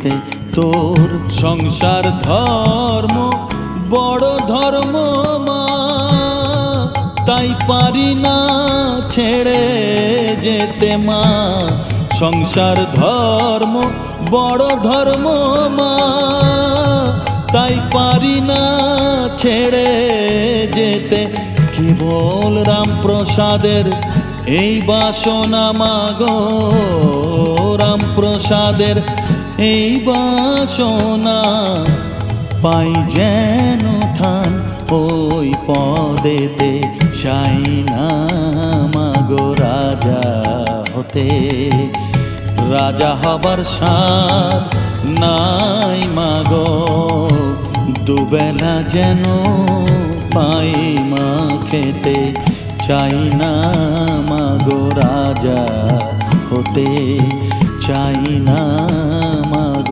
যেতে তোর সংসার ধর্ম বড় ধর্ম মা, তাই পারি না ছেড়ে যেতে মা। সংসার ধর্ম বড় ধর্ম মা, তাই পারি না ছেড়ে যেতে। কেবল রামপ্রসাদের এই বাসনা মাগো, রামপ্রসাদের এই বাসনা, পাই যেন ঠান ওই পদেতে। চাই না মাগো রাজা হতে, রাজা হবার সাধ নাই মাগো। দুবেলা যেন পাই মা খেতে, চাই না মাগো রাজা হতে, চাই না